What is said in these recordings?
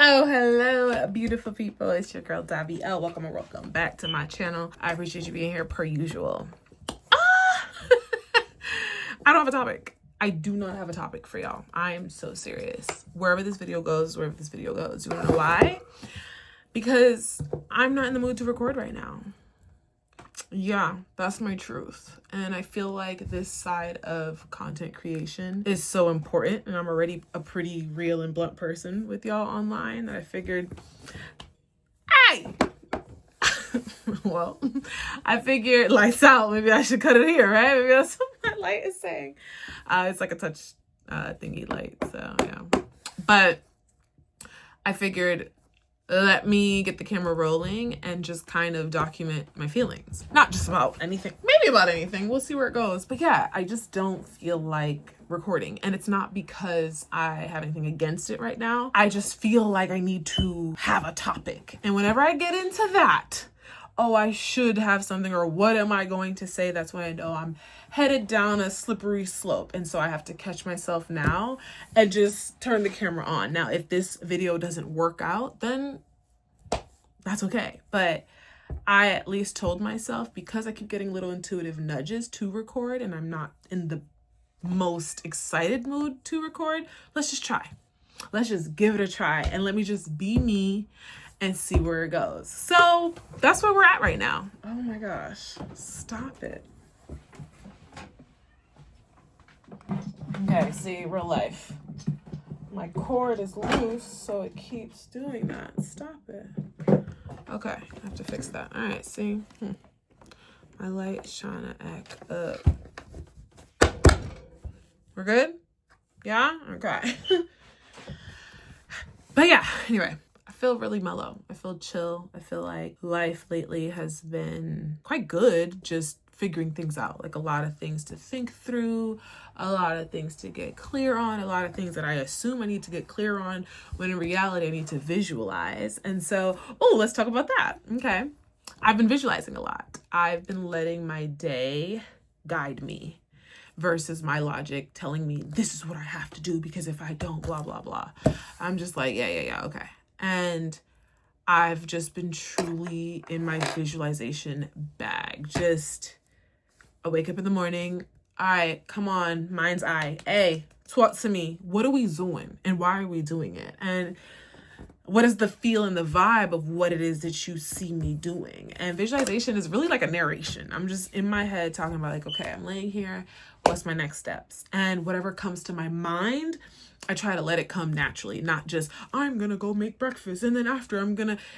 Oh, hello, beautiful people. It's your girl, Davi. Welcome and welcome back to my channel. I appreciate you being here per usual. I don't have a topic. I do not have a topic for y'all. I am so serious. Wherever this video goes. You want to know why? Because I'm not in the mood to record right now. Yeah, that's my truth. And I feel like this side of content creation is so important. And I'm already a pretty real and blunt person with y'all online that I figured, hey! Well, I figured lights out. Maybe I should cut it here, right? Maybe that's what my light is saying. It's like a touch thingy light. So, yeah. But I figured, let me get the camera rolling and just kind of document my feelings. Not just about anything, maybe about anything. We'll see where it goes. But yeah, I just don't feel like recording. And it's not because I have anything against it right now. I just feel like I need to have a topic. And whenever I get into that, oh, I should have something, or what am I going to say? That's when I know I'm headed down a slippery slope. And so I have to catch myself now and just turn the camera on. Now, if this video doesn't work out, then that's okay. But I at least told myself, because I keep getting little intuitive nudges to record and I'm not in the most excited mood to record, let's just try. Let's just give it a try and let me just be me and see where it goes. So that's where we're at right now. Oh my gosh, stop it. Okay, see, real life. My cord is loose, so it keeps doing that. Stop it. Okay, I have to fix that. All right, see? My light's trying to act up. We're good? Yeah? Okay. But yeah, anyway. I feel really mellow. I feel chill. I feel like life lately has been quite good, just figuring things out. Like a lot of things to think through, a lot of things to get clear on, a lot of things that I assume I need to get clear on when in reality I need to visualize. And so, let's talk about that. Okay. I've been visualizing a lot. I've been letting my day guide me versus my logic telling me this is what I have to do, because if I don't, blah, blah, blah. I'm just like, yeah, okay. And I've just been truly in my visualization bag. Just, I wake up in the morning. All right, come on, mind's eye. Hey, talk to me. What are we doing? And why are we doing it? And what is the feel and the vibe of what it is that you see me doing? And visualization is really like a narration. I'm just in my head talking about like, okay, I'm laying here. What's my next steps? And whatever comes to my mind, I try to let it come naturally, not just, I'm going to go make breakfast and then after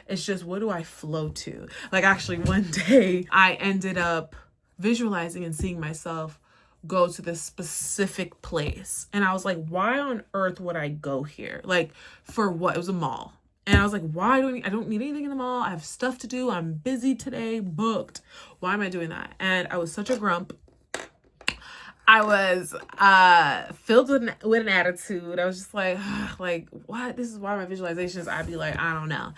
it's just, what do I flow to? Like actually one day I ended up visualizing and seeing myself go to this specific place. And I was like, why on earth would I go here? Like for what? It was a mall. And I was like, why do I don't need anything in the mall. I have stuff to do. I'm busy today, booked. Why am I doing that? And I was such a grump. I was filled with an attitude. I was just like what? This is why my visualizations, I'd be like, I don't know.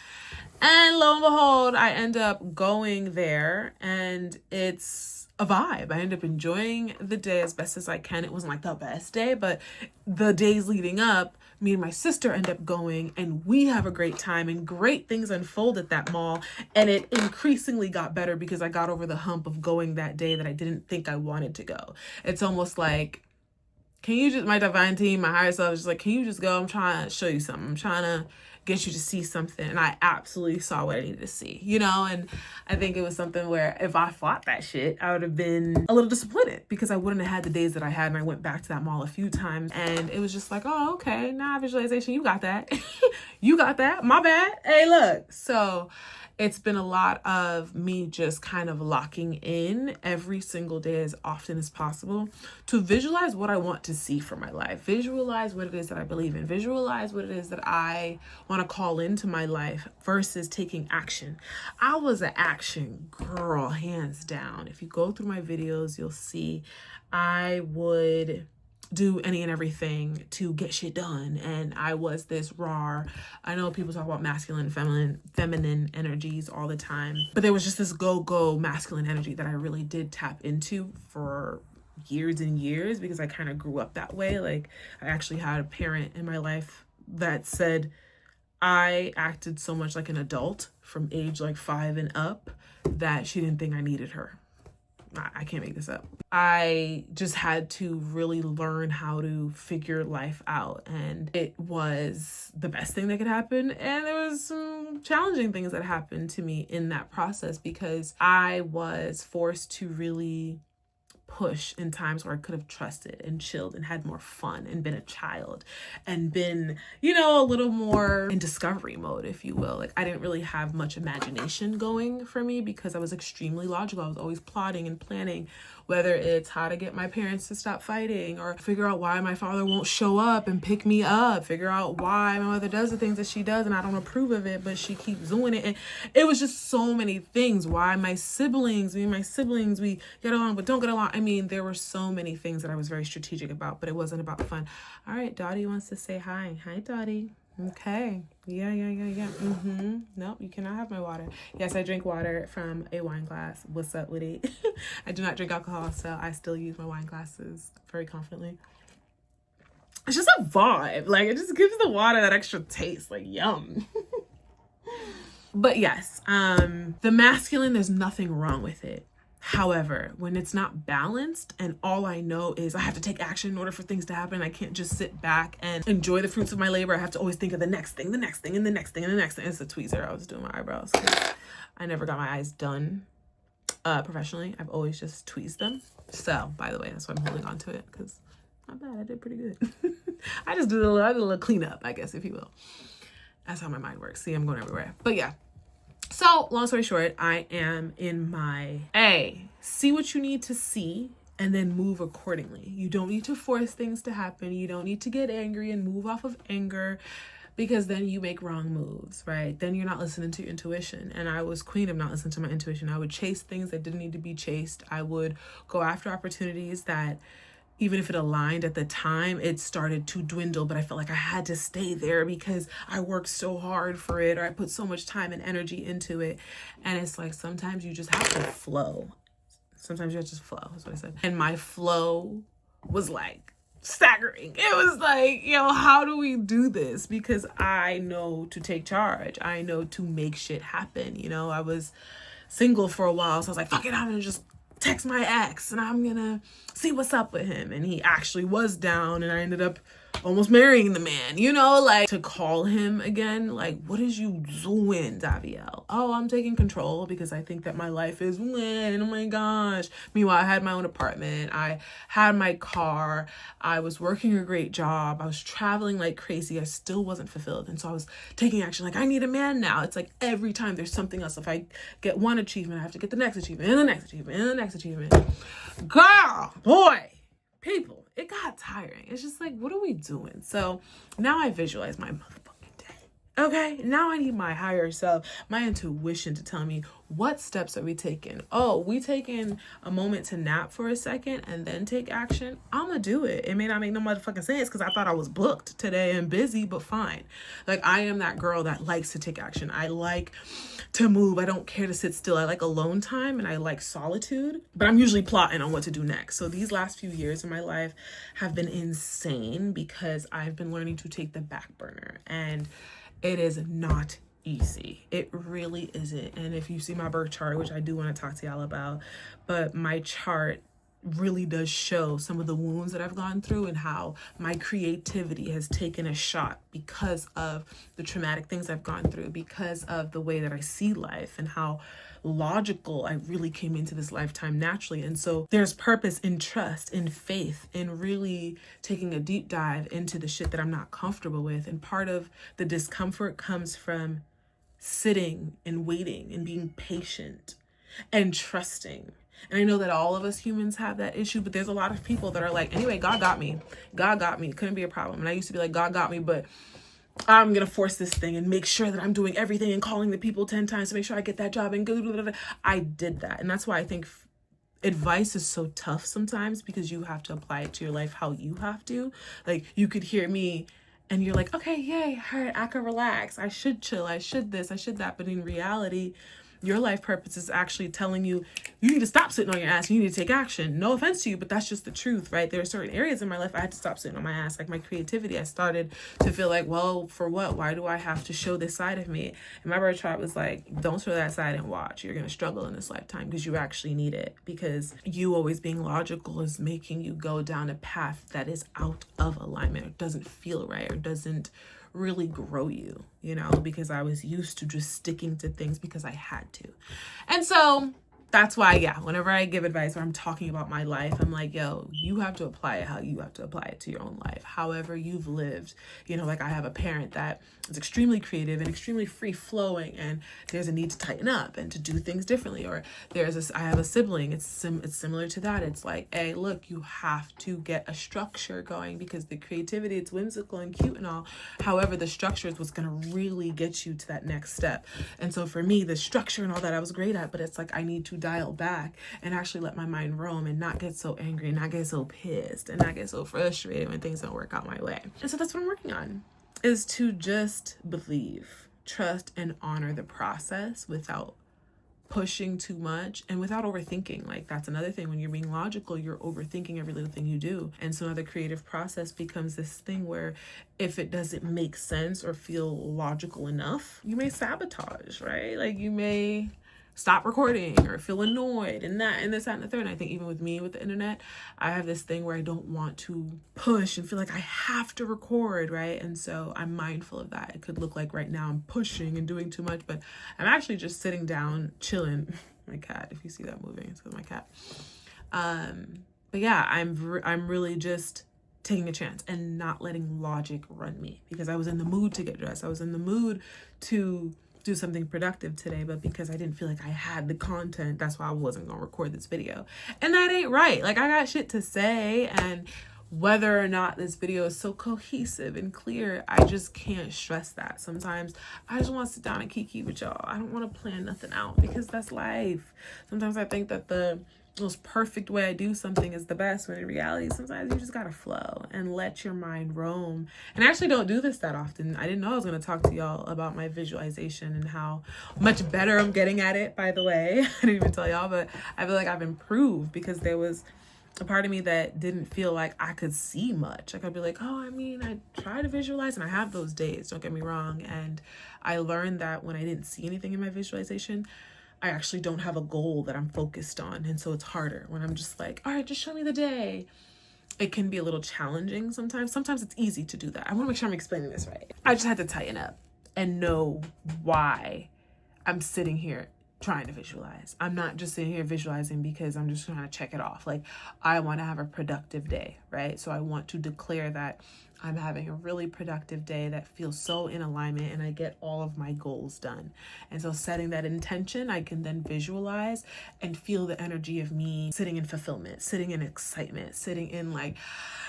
And lo and behold, I end up going there and it's a vibe. I end up enjoying the day as best as I can. It wasn't like the best day, but the days leading up, me and my sister end up going and we have a great time and great things unfold at that mall. And it increasingly got better because I got over the hump of going that day that I didn't think I wanted to go. It's almost like, can you just, my divine team, my higher self is just like, can you just go? I'm trying to show you something. I'm trying to get you to see something. And I absolutely saw what I needed to see, And I think it was something where if I fought that shit, I would have been a little disappointed because I wouldn't have had the days that I had. And I went back to that mall a few times and it was just like, oh, okay. Nah, visualization. You got that. You got that. My bad. Hey, look. So it's been a lot of me just kind of locking in every single day as often as possible to visualize what I want to see for my life, visualize what it is that I believe in, visualize what it is that I want to call into my life versus taking action. I was an action girl, hands down. If you go through my videos, you'll see I would do any and everything to get shit done. And I was this raw. I know people talk about masculine and feminine energies all the time, but there was just this go masculine energy that I really did tap into for years and years because I kind of grew up that way. Like I actually had a parent in my life that said, I acted so much like an adult from age like 5 and up that she didn't think I needed her. I can't make this up. I just had to really learn how to figure life out, and it was the best thing that could happen. And there was some challenging things that happened to me in that process because I was forced to really push in times where I could have trusted and chilled and had more fun and been a child and been, a little more in discovery mode, if you will. Like, I didn't really have much imagination going for me because I was extremely logical. I was always plotting and planning, whether it's how to get my parents to stop fighting or figure out why my father won't show up and pick me up, figure out why my mother does the things that she does and I don't approve of it, but she keeps doing it. And it was just so many things. Why me and my siblings, we get along but don't get along. I mean, there were so many things that I was very strategic about, but it wasn't about fun. All right, Dottie wants to say hi. Hi, Dottie. Okay. Yeah. Nope, you cannot have my water. Yes, I drink water from a wine glass. What's up with it? I do not drink alcohol, so I still use my wine glasses very confidently. It's just a vibe. Like, it just gives the water that extra taste. Like, yum. But yes, the masculine, there's nothing wrong with it. However, when it's not balanced and all I know is I have to take action in order for things to happen, I can't just sit back and enjoy the fruits of my labor. I have to always think of the next thing, and the next thing, and the next thing. It's the tweezer. I was doing my eyebrows. I never got my eyes done professionally. I've always just tweezed them. So, by the way, that's why I'm holding on to it, because not bad. I did pretty good. I did a little cleanup, I guess, if you will. That's how my mind works. See, I'm going everywhere. But yeah. So, long story short, I am in my see what you need to see and then move accordingly. You don't need to force things to happen. You don't need to get angry and move off of anger, because then you make wrong moves, right? Then you're not listening to your intuition. And I was queen of not listening to my intuition. I would chase things that didn't need to be chased. I would go after opportunities that, even if it aligned at the time, it started to dwindle, but I felt like I had to stay there because I worked so hard for it, or I put so much time and energy into it. And it's like, sometimes you just have to flow. Sometimes you have to just flow, that's what I said. And my flow was like staggering. It was like, how do we do this? Because I know to take charge. I know to make shit happen. I was single for a while, so I was like, fuck it, I'm gonna just text my ex and I'm gonna see what's up with him. And he actually was down, and I ended up almost marrying the man, like, to call him again, like, what is you doing, Daviel? Oh, I'm taking control because I think that my life is win. Oh my gosh. Meanwhile, I had my own apartment. I had my car. I was working a great job. I was traveling like crazy. I still wasn't fulfilled. And so I was taking action. Like, I need a man now. It's like every time there's something else. If I get one achievement, I have to get the next achievement and the next achievement and the next achievement. Girl, boy, people, it got tiring. It's just like, what are we doing? So now I visualize my motherfucking day. Okay, now I need my higher self, my intuition to tell me, what steps are we taking? Oh, we taking a moment to nap for a second and then take action? I'm gonna do it. It may not make no motherfucking sense because I thought I was booked today and busy, but fine. Like, I am that girl that likes to take action. I like to move. I don't care to sit still. I like alone time and I like solitude, but I'm usually plotting on what to do next. So these last few years in my life have been insane because I've been learning to take the back burner, and it is not easy. It really isn't. And if you see my birth chart, which I do want to talk to y'all about, but my chart really does show some of the wounds that I've gone through and how my creativity has taken a shot because of the traumatic things I've gone through, because of the way that I see life and how logical I really came into this lifetime naturally. And so there's purpose in trust, in faith, in really taking a deep dive into the shit that I'm not comfortable with. And part of the discomfort comes from sitting and waiting and being patient and trusting. And I know that all of us humans have that issue, but there's a lot of people that are like, anyway, God got me. God got me. It couldn't be a problem. And I used to be like, God got me, but I'm going to force this thing and make sure that I'm doing everything and calling the people 10 times to make sure I get that job. And I did that. And that's why I think advice is so tough sometimes, because you have to apply it to your life how you have to. Like, you could hear me and you're like, okay, yay, all right, I can relax. I should chill. I should this, I should that. But in reality, Your life purpose is actually telling you, you need to stop sitting on your ass. You need to take action. No offense to you, but that's just the truth, right? There are certain areas in my life I had to stop sitting on my ass. Like my creativity, I started to feel like, well, for what? Why do I have to show this side of me? And my birth chart was like, don't show that side and watch. You're going to struggle in this lifetime because you actually need it. Because you always being logical is making you go down a path that is out of alignment, or doesn't feel right, or doesn't really grow you, you know, because I was used to just sticking to things because I had to. And so that's why, yeah, whenever I give advice or I'm talking about my life, I'm like, yo, you have to apply it how you have to apply it to your own life, however you've lived. You know, like I have a parent that is extremely creative and extremely free flowing, and there's a need to tighten up and to do things differently. Or I have a sibling, it's similar to that. It's like, hey, look, you have to get a structure going, because the creativity, it's whimsical and cute and all. However, the structure is what's going to really get you to that next step. And so for me, the structure and all that I was great at, but it's like I need to dial back and actually let my mind roam and not get so angry and not get so pissed and not get so frustrated when things don't work out my way. And so that's what I'm working on, is to just believe, trust, and honor the process without pushing too much and without overthinking. Like that's another thing. When you're being logical, you're overthinking every little thing you do. And so now the creative process becomes this thing where if it doesn't make sense or feel logical enough, you may sabotage, right? Like you may stop recording or feel annoyed and that and this, that, and the third. And I think even with me with the internet, I have this thing where I don't want to push and feel like I have to record, right? And so I'm mindful of that. It could look like right now I'm pushing and doing too much, but I'm actually just sitting down, chilling. My cat, if you see that moving, it's with my cat. But yeah, I'm really just taking a chance and not letting logic run me, because I was in the mood to get dressed. I was in the mood to do something productive today, but because I didn't feel like I had the content, that's why I wasn't gonna record this video. And that ain't right. Like I got shit to say, and whether or not this video is so cohesive and clear, I just can't stress that. Sometimes I just want to sit down and kiki with y'all. I don't want to plan nothing out, because that's life. Sometimes I think that the most perfect way I do something is the best, when in reality sometimes you just gotta flow and let your mind roam. And I actually don't do this that often. I didn't know I was gonna talk to y'all about my visualization and how much better I'm getting at it, by the way. I didn't even tell y'all, but I feel like I've improved, because there was a part of me that didn't feel like I could see much. Like I'd be like, oh, I mean, I try to visualize, and I have those days, don't get me wrong. And I learned that when I didn't see anything in my visualization, I actually don't have a goal that I'm focused on. And so it's harder when I'm just like, all right, just show me the day. It can be a little challenging sometimes. Sometimes it's easy to do that. I want to make sure I'm explaining this right. I just had to tighten up and know why I'm sitting here trying to visualize. I'm not just sitting here visualizing because I'm just trying to check it off. Like I want to have a productive day, right? So I want to declare that I'm having a really productive day that feels so in alignment, and I get all of my goals done. And so setting that intention, I can then visualize and feel the energy of me sitting in fulfillment, sitting in excitement, sitting in like,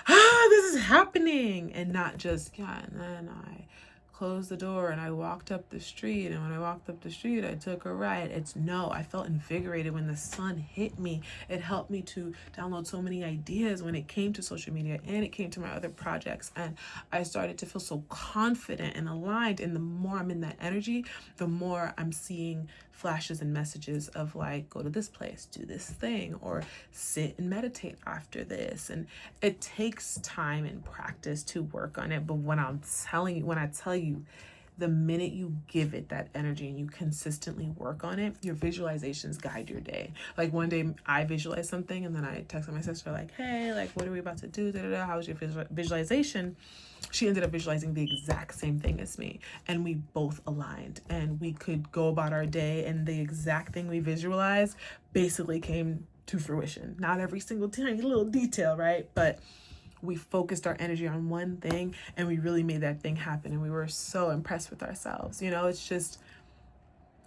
this is happening, and not just, yeah, and then I closed the door and I walked up the street, and when I walked up the street I took a right. It's no, I felt invigorated when the sun hit me. It helped me to download so many ideas when it came to social media and it came to my other projects, and I started to feel so confident and aligned. And the more I'm in that energy, the more I'm seeing flashes and messages of like, go to this place, do this thing, or sit and meditate after this. And it takes time and practice to work on it. But when I tell you, the minute you give it that energy and you consistently work on it, your visualizations guide your day. Like one day I visualized something, and then I texted my sister like, hey, like, what are we about to do? How was your visualization? She ended up visualizing the exact same thing as me, and we both aligned, and we could go about our day, and the exact thing we visualized basically came to fruition. Not every single tiny little detail, right? But we focused our energy on one thing, and we really made that thing happen, and we were so impressed with ourselves. You know, it's just,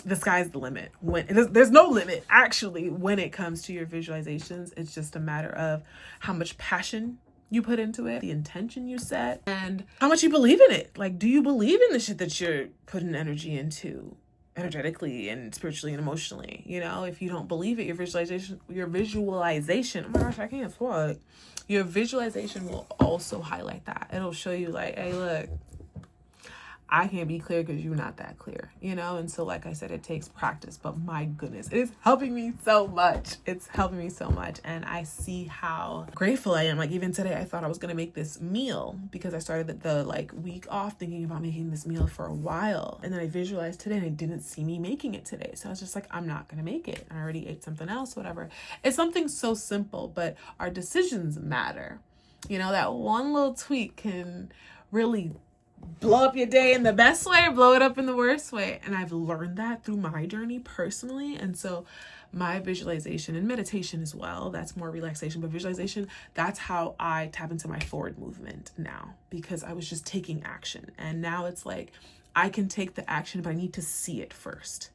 the sky's the limit. When there's no limit actually when it comes to your visualizations. It's just a matter of how much passion you put into it, the intention you set, and how much you believe in it. Like, do you believe in the shit that you're putting energy into, energetically and spiritually and emotionally? You know, if you don't believe it, your visualization, oh my gosh, I can't talk. Your visualization will also highlight that. It'll show you like, hey, look, I can't be clear because you're not that clear, you know? And so, like I said, it takes practice, but my goodness, it is helping me so much. It's helping me so much. And I see how grateful I am. Like even today, I thought I was going to make this meal because I started the like week off thinking about making this meal for a while. And then I visualized today and I didn't see me making it today. So I was just like, I'm not going to make it. I already ate something else, whatever. It's something so simple, but our decisions matter. You know, that one little tweak can really blow up your day in the best way or blow it up in the worst way. And I've learned that through my journey personally. And so my visualization and meditation as well, that's more relaxation, but visualization, that's how I tap into my forward movement now, because I was just taking action. And now it's like, I can take the action, but I need to see it first.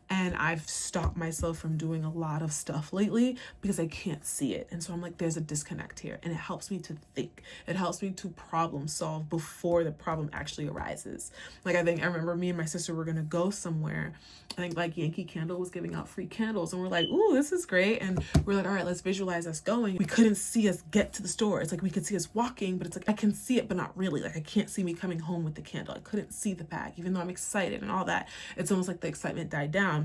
And I've stopped myself from doing a lot of stuff lately because I can't see it. And so I'm like, there's a disconnect here. And it helps me to think. It helps me to problem solve before the problem actually arises. Like I remember me and my sister were going to go somewhere. I think like Yankee Candle was giving out free candles. And we're like, ooh, this is great. And we're like, all right, let's visualize us going. We couldn't see us get to the store. It's like we could see us walking, but it's like I can see it, but not really. Like I can't see me coming home with the candle. I couldn't see the bag, even though I'm excited and all that. It's almost like the excitement died down.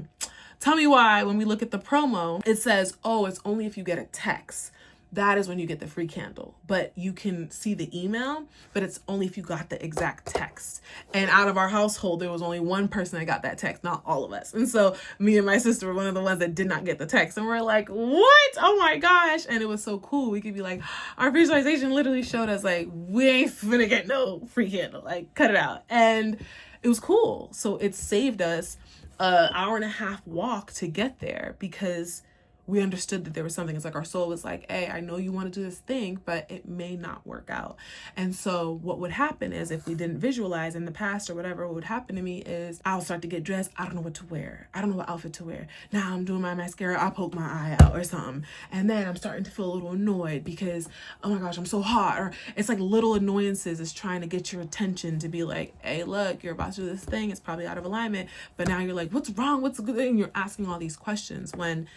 Tell me why when we look at the promo, it says, oh, it's only if you get a text. That is when you get the free candle. But you can see the email, but it's only if you got the exact text. And out of our household, there was only one person that got that text, not all of us. And so me and my sister were one of the ones that did not get the text. And we're like, what? Oh my gosh. And it was so cool. We could be like, our visualization literally showed us like, we ain't finna get no free candle. Like, cut it out. And it was cool. So it saved us an hour and a half walk to get there because we understood that there was something. It's like our soul was like, hey, I know you want to do this thing, but it may not work out. And so what would happen is if we didn't visualize in the past or whatever, what would happen to me is I'll start to get dressed. I don't know what to wear. I don't know what outfit to wear. Now I'm doing my mascara. I'll poke my eye out or something. And then I'm starting to feel a little annoyed because, oh my gosh, I'm so hot. Or it's like little annoyances is trying to get your attention to be like, hey, look, you're about to do this thing. It's probably out of alignment. But now you're like, what's wrong? What's good? And you're asking all these questions when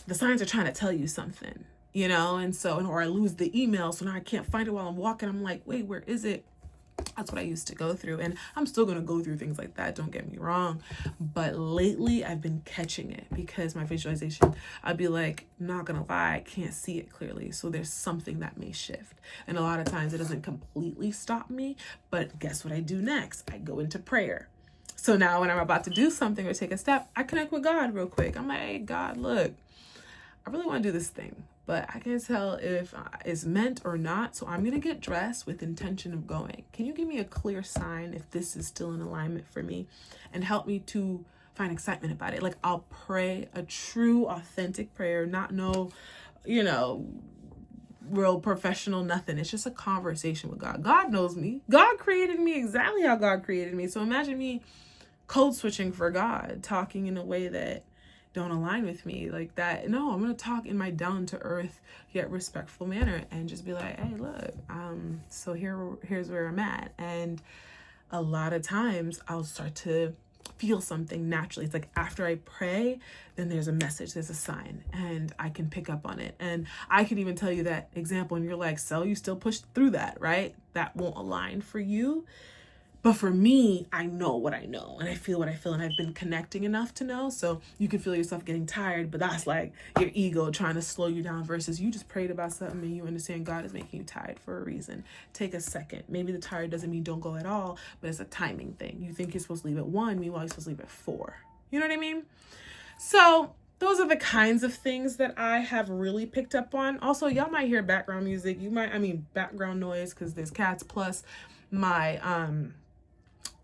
the signs are trying to tell you something, you know? And so, or I lose the email, so now I can't find it while I'm walking. I'm like, wait, where is it? That's what I used to go through. And I'm still going to go through things like that. Don't get me wrong. But lately I've been catching it because my visualization, I'd be like, not going to lie, I can't see it clearly. So there's something that may shift. And a lot of times it doesn't completely stop me, but guess what I do next? I go into prayer. So now when I'm about to do something or take a step, I connect with God real quick. I'm like, hey, God, look, I really want to do this thing, but I can't tell if it's meant or not. So I'm going to get dressed with intention of going. Can you give me a clear sign if this is still in alignment for me and help me to find excitement about it? Like I'll pray a true, authentic prayer, not no, real professional, nothing. It's just a conversation with God. God knows me. God created me exactly how God created me. So imagine me code switching for God, talking in a way that don't align with me like that. No, I'm going to talk in my down to earth yet respectful manner and just be like, hey, look, so here's where I'm at. And a lot of times I'll start to feel something naturally. It's like after I pray, then there's a message, there's a sign, and I can pick up on it. And I can even tell you that example and you're like, so you still push through that, right? That won't align for you. But for me, I know what I know and I feel what I feel, and I've been connecting enough to know. So you can feel yourself getting tired, but that's like your ego trying to slow you down versus you just prayed about something and you understand God is making you tired for a reason. Take a second. Maybe the tired doesn't mean don't go at all, but it's a timing thing. You think you're supposed to leave at 1, meanwhile you're supposed to leave at 4. You know what I mean? So those are the kinds of things that I have really picked up on. Also, y'all might hear background music. Background noise because there's cats, plus my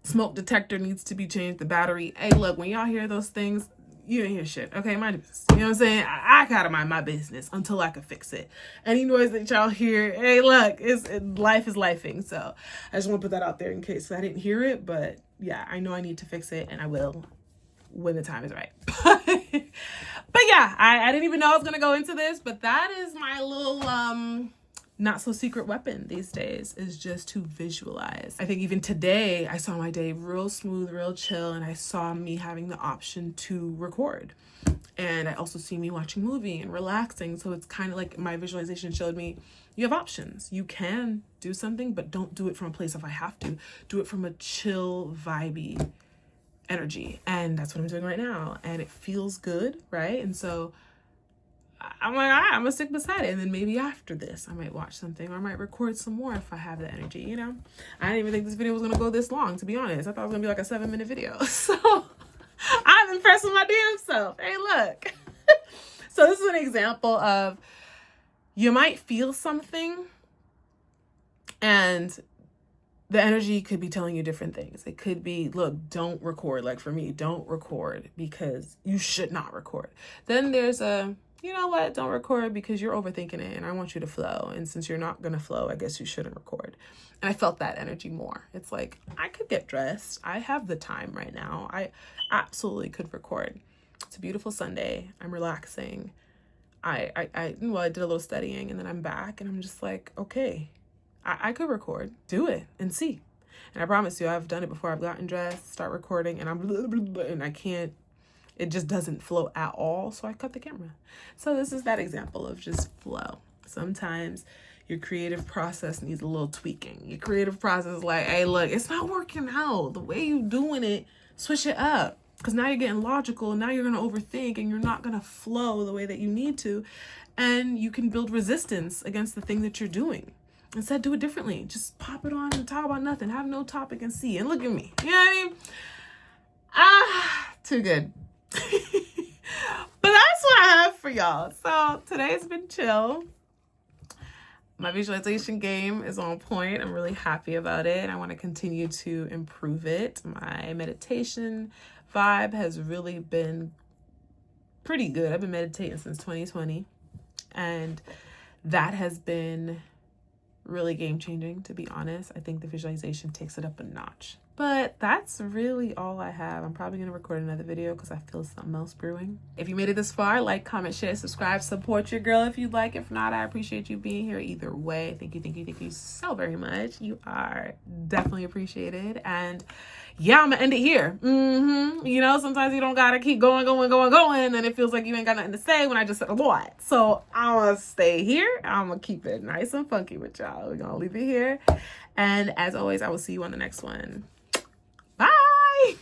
smoke detector needs to be changed, the battery. Hey, look, when y'all hear those things, you didn't hear shit, okay? Mind your business. You know what I'm saying? I gotta mind my business until I can fix it. Any noise that y'all hear, hey, look, life is lifing. So I just want to put that out there in case I didn't hear it. But yeah, I know I need to fix it, and I will when the time is right. But yeah, I didn't even know I was gonna go into this, but that is my little not so secret weapon these days, is just to visualize. I think even today I saw my day real smooth, real chill, and I saw me having the option to record. And I also see me watching a movie and relaxing. So it's kind of like my visualization showed me you have options. You can do something, but don't do it from a place of I have to. Do it from a chill, vibey energy. And that's what I'm doing right now. And it feels good, right? And so I'm like, all right, I'm gonna stick beside it. And then maybe after this, I might watch something or I might record some more if I have the energy, you know? I didn't even think this video was gonna go this long, to be honest. I thought it was gonna be like a 7-minute video. So I'm impressed with my damn self. Hey, look. So this is an example of you might feel something and the energy could be telling you different things. It could be, look, don't record. Like for me, don't record because you should not record. Then there's a, you know what, don't record because you're overthinking it and I want you to flow. And since you're not going to flow, I guess you shouldn't record. And I felt that energy more. It's like, I could get dressed. I have the time right now. I absolutely could record. It's a beautiful Sunday. I'm relaxing. I did a little studying and then I'm back and I'm just like, okay, I could record, do it and see. And I promise you, I've done it before. I've gotten dressed, start recording and and I can't, it just doesn't flow at all. So I cut the camera. So this is that example of just flow. Sometimes your creative process needs a little tweaking. Your creative process is like, hey, look, it's not working out. The way you're doing it, switch it up. Because now you're getting logical. Now you're going to overthink and you're not going to flow the way that you need to. And you can build resistance against the thing that you're doing. Instead, do it differently. Just pop it on and talk about nothing. Have no topic and see. And look at me. You know what I mean? Too good. But that's what I have for y'all. So today's been chill. My visualization game is on point. I'm really happy about it. I want to continue to improve it. My meditation vibe has really been pretty good. I've been meditating since 2020 and that has been really game-changing, to be honest. I think the visualization takes it up a notch. But that's really all I have. I'm probably going to record another video because I feel something else brewing. If you made it this far, like, comment, share, subscribe, support your girl if you'd like. If not, I appreciate you being here either way. Thank you so very much. You are definitely appreciated. And yeah, I'm gonna end it here. You know, sometimes you don't gotta keep going, and then it feels like you ain't got nothing to say when I just said a lot. So I'm gonna stay here. I'm gonna keep it nice and funky with y'all. We're gonna leave it here. And as always, I will see you on the next one. Bye.